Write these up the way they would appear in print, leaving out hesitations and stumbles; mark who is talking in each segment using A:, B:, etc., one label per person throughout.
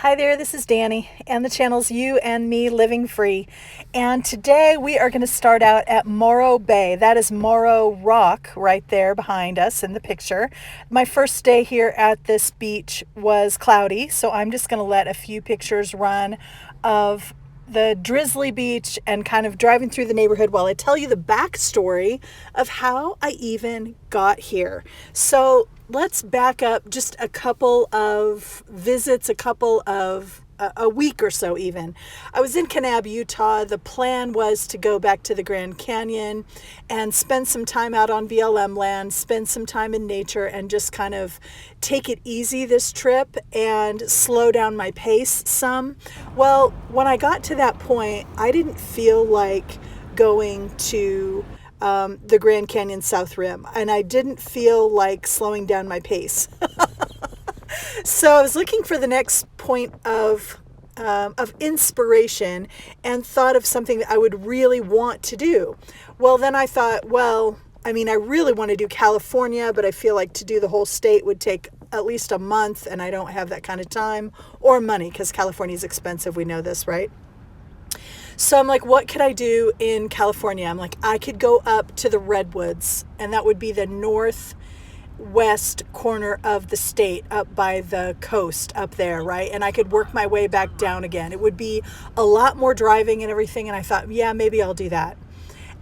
A: Hi there, this is Dani, and the channel's You and Me Living Free. And today we are going to start out at Morro Bay. That is Morro Rock right there behind us in the picture. My first day here at this beach was cloudy, so I'm just going to let a few pictures run of the drizzly beach and kind of driving through the neighborhood while I tell you the backstory of how I even got here. So let's back up just a couple of visits, a week or so even. I was in Kanab, Utah. The plan was to go back to the Grand Canyon and spend some time out on BLM land, spend some time in nature, and just kind of take it easy this trip and slow down my pace some. Well, when I got to that point, I didn't feel like going to the Grand Canyon South Rim, and I didn't feel like slowing down my pace. So I was looking for the next point of inspiration and thought of something that I would really want to do. Well, then I thought, I really want to do California, but I feel like to do the whole state would take at least a month, and I don't have that kind of time or money because California is expensive. We know this, right? So I'm like, what could I do in California? I'm like, I could go up to the Redwoods, and that would be the northwest corner of the state, up by the coast up there, right? And I could work my way back down again. It would be a lot more driving and everything, and I thought, yeah, maybe I'll do that.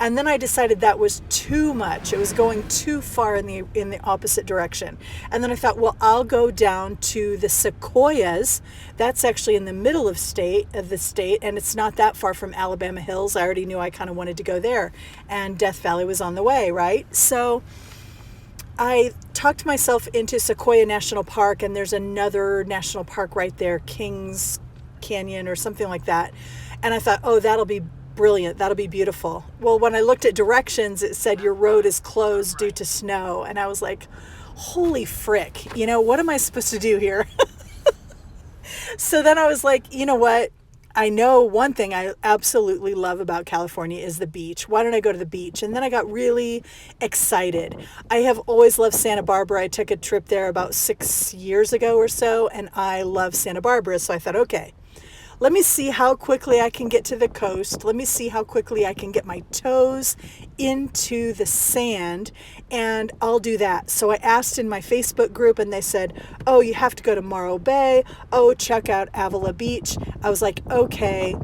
A: And then I decided that was too much. It was going too far in the opposite direction. And then I thought, well, I'll go down to the Sequoias. That's actually in the middle of the state, and it's not that far from Alabama Hills. I already knew I kind of wanted to go there, and Death Valley was on the way, right? So I talked myself into Sequoia National Park, and there's another national park right there, Kings Canyon or something like that. And I thought, oh, that'll be brilliant. That'll be beautiful. Well, when I looked at directions, it said your road is closed due to snow. And I was like, holy frick, what am I supposed to do here? So then I was like, you know what? I know one thing I absolutely love about California is the beach. Why don't I go to the beach? And then I got really excited. I have always loved Santa Barbara. I took a trip there about 6 years ago or so, and I love Santa Barbara. So I thought, okay, let me see how quickly I can get to the coast. Let me see how quickly I can get my toes into the sand, and I'll do that. So I asked in my Facebook group, and they said, oh, you have to go to Morro Bay. Oh, check out Avila Beach. I was like, okay.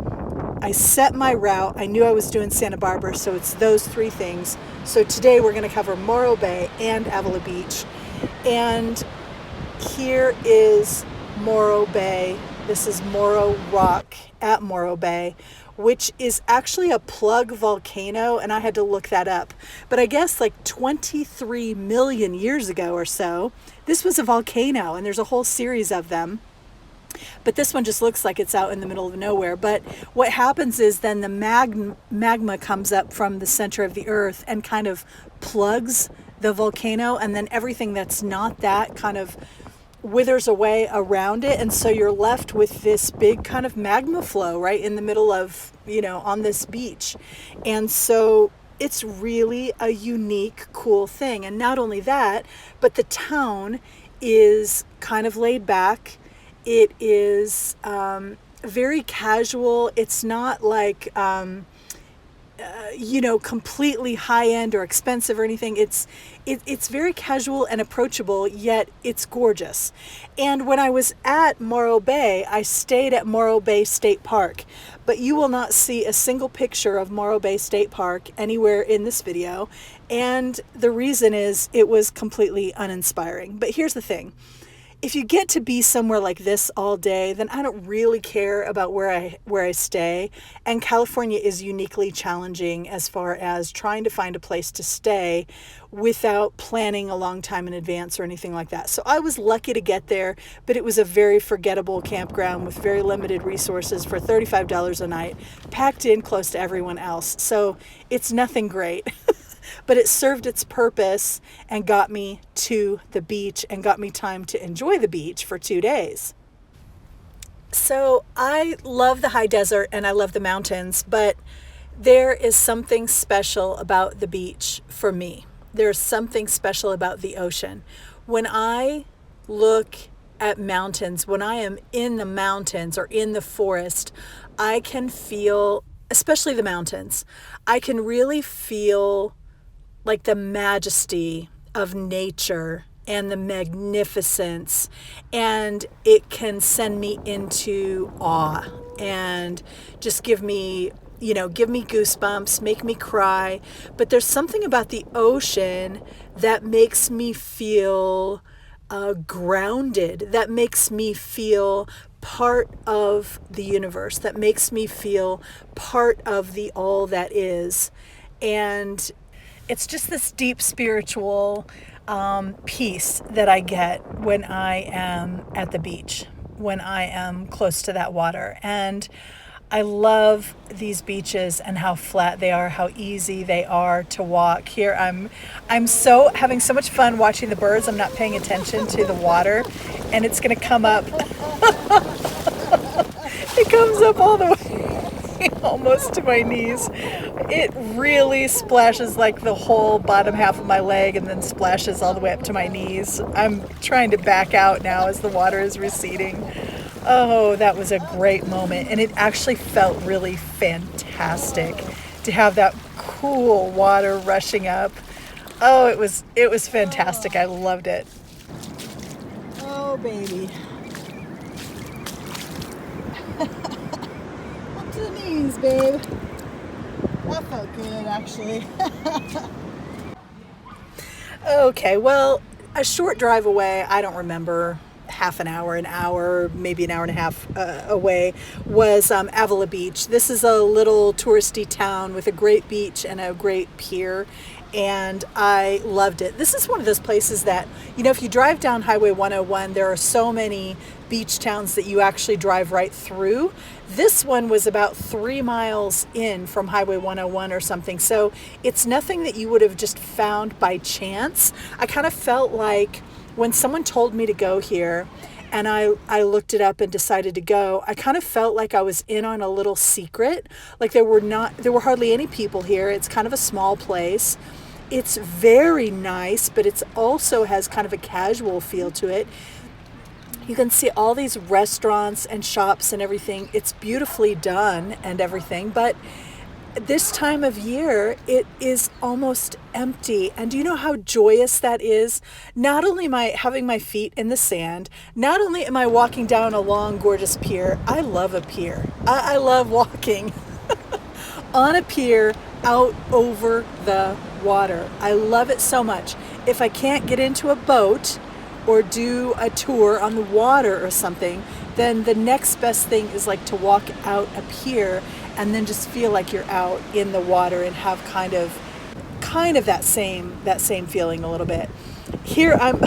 A: I set my route. I knew I was doing Santa Barbara, so it's those three things. So today we're going to cover Morro Bay and Avila Beach. And here is Morro Bay. This is Morro Rock at Morro Bay, which is actually a plug volcano, and I had to look that up. But I guess like 23 million years ago or so, this was a volcano, and there's a whole series of them. But this one just looks like it's out in the middle of nowhere. But what happens is then the magma comes up from the center of the earth and kind of plugs the volcano, and then everything that's not that kind of withers away around it, and so you're left with this big kind of magma flow right in the middle of, on this beach. And so it's really a unique, cool thing. And not only that, but the town is kind of laid back. It is very casual. It's not like completely high end or expensive or anything. It's very casual and approachable, yet it's gorgeous. And when I was at Morro Bay, I stayed at Morro Bay State Park, but you will not see a single picture of Morro Bay State Park anywhere in this video. And the reason is it was completely uninspiring. But here's the thing. If you get to be somewhere like this all day, then I don't really care about where I stay. And California is uniquely challenging as far as trying to find a place to stay without planning a long time in advance or anything like that. So I was lucky to get there, but it was a very forgettable campground with very limited resources for $35 a night, packed in close to everyone else. So it's nothing great. But it served its purpose and got me to the beach and got me time to enjoy the beach for 2 days. So I love the high desert and I love the mountains, but there is something special about the beach for me. There's something special about the ocean. When I look at mountains, when I am in the mountains or in the forest, I can feel, especially the mountains, I can really feel like the majesty of nature and the magnificence, and it can send me into awe and just give me goosebumps, make me cry. But there's something about the ocean that makes me feel grounded, that makes me feel part of the universe, that makes me feel part of the all that is. And it's just this deep spiritual peace that I get when I am at the beach, when I am close to that water. And I love these beaches and how flat they are, how easy they are to walk. Here I'm so having so much fun watching the birds. I'm not paying attention to the water, and it's going to come up. It comes up all the way almost to my knees. It really splashes like the whole bottom half of my leg and then splashes all the way up to my knees. I'm trying to back out now as the water is receding. Oh, that was a great moment. And it actually felt really fantastic to have that cool water rushing up. Oh, it was fantastic. I loved it. Oh, baby. Up to the knees, babe. That felt good, actually. Okay, well, a short drive away, I don't remember, half an hour, maybe an hour and a half away, was Avila Beach. This is a little touristy town with a great beach and a great pier, and I loved it. This is one of those places that, if you drive down Highway 101, there are so many beach towns that you actually drive right through. This one was about 3 miles in from Highway 101 or something, so it's nothing that you would have just found by chance. I kind of felt like when someone told me to go here and I looked it up and decided to go, I kind of felt like I was in on a little secret. Like there were hardly any people here. It's kind of a small place. It's very nice, but it's also has kind of a casual feel to it. You can see all these restaurants and shops and everything. It's beautifully done and everything, but this time of year, it is almost empty. And do you know how joyous that is? Not only am I having my feet in the sand, not only am I walking down a long, gorgeous pier, I love a pier. I love walking on a pier out over the water. I love it so much. If I can't get into a boat or do a tour on the water or something, then the next best thing is like to walk out a pier and then just feel like you're out in the water and have kind of that same feeling a little bit. Here I'm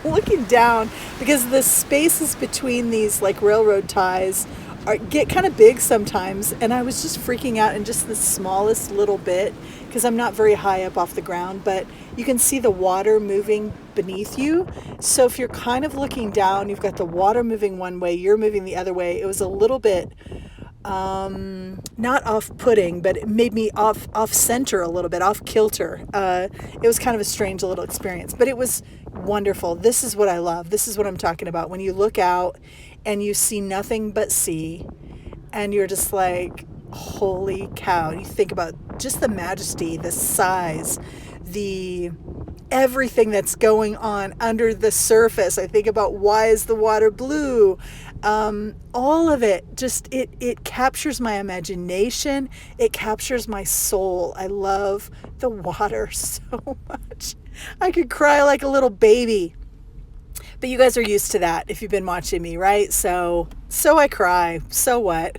A: looking down because the spaces between these like railroad ties get kind of big sometimes, and I was just freaking out in just the smallest little bit because I'm not very high up off the ground, but you can see the water moving beneath you. So if you're kind of looking down, you've got the water moving one way, you're moving the other way. It was a little bit not off-putting, but it made me off-center a little bit, off-kilter. It was kind of a strange little experience, but it was wonderful. This is what I love. This is what I'm talking about. When you look out and you see nothing but sea, and you're just like, holy cow. You think about just the majesty, the size, the everything that's going on under the surface. I think about why is the water blue? All of it, just it captures my imagination. It captures my soul. I love the water so much. I could cry like a little baby. But you guys are used to that if you've been watching me, right? So I cry. So what?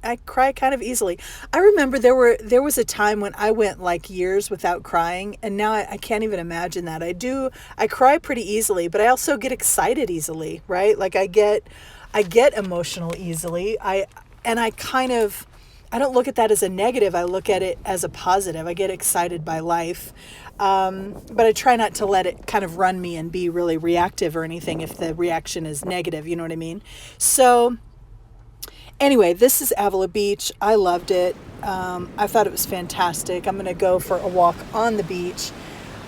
A: I cry kind of easily. I remember there was a time when I went like years without crying, and now I can't even imagine that. I cry pretty easily, but I also get excited easily, right? Like I get emotional easily. I don't look at that as a negative. I look at it as a positive. I get excited by life. But I try not to let it kind of run me and be really reactive or anything if the reaction is negative, you know what I mean? So anyway, this is Avila Beach. I loved it. I thought it was fantastic. I'm going to go for a walk on the beach.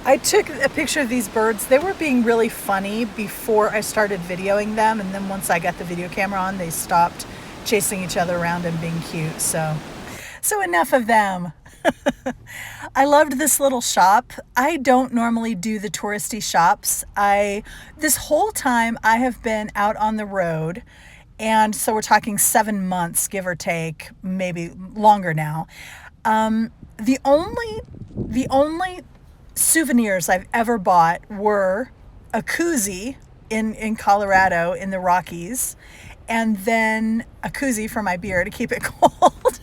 A: I took a picture of these birds. They were being really funny before I started videoing them, and then once I got the video camera on, they stopped chasing each other around and being cute. So enough of them. I loved this little shop. I don't normally do the touristy shops. This whole time I have been out on the road, and so we're talking 7 months, give or take, maybe longer now. The only souvenirs I've ever bought were a koozie in Colorado in the Rockies, and then a koozie for my beer to keep it cold.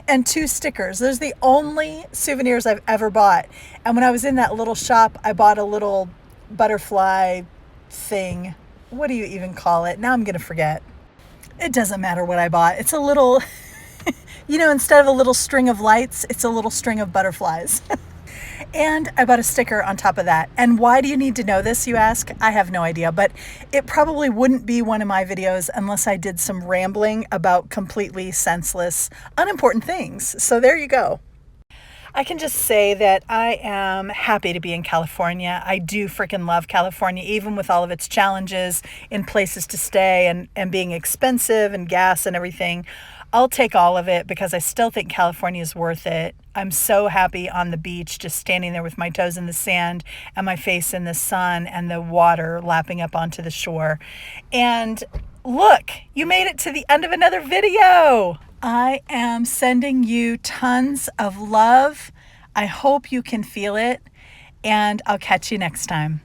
A: And 2 stickers. Those are the only souvenirs I've ever bought. And when I was in that little shop, I bought a little butterfly thing. What do you even call it? Now I'm going to forget. It doesn't matter what I bought. It's a little, instead of a little string of lights, it's a little string of butterflies. And I bought a sticker on top of that. And why do you need to know this, you ask? I have no idea, but it probably wouldn't be one of my videos unless I did some rambling about completely senseless, unimportant things. So there you go. I can just say that I am happy to be in California. I do freaking love California, even with all of its challenges in places to stay and being expensive and gas and everything. I'll take all of it because I still think California is worth it. I'm so happy on the beach, just standing there with my toes in the sand and my face in the sun and the water lapping up onto the shore. And look, you made it to the end of another video. I am sending you tons of love. I hope you can feel it, and I'll catch you next time.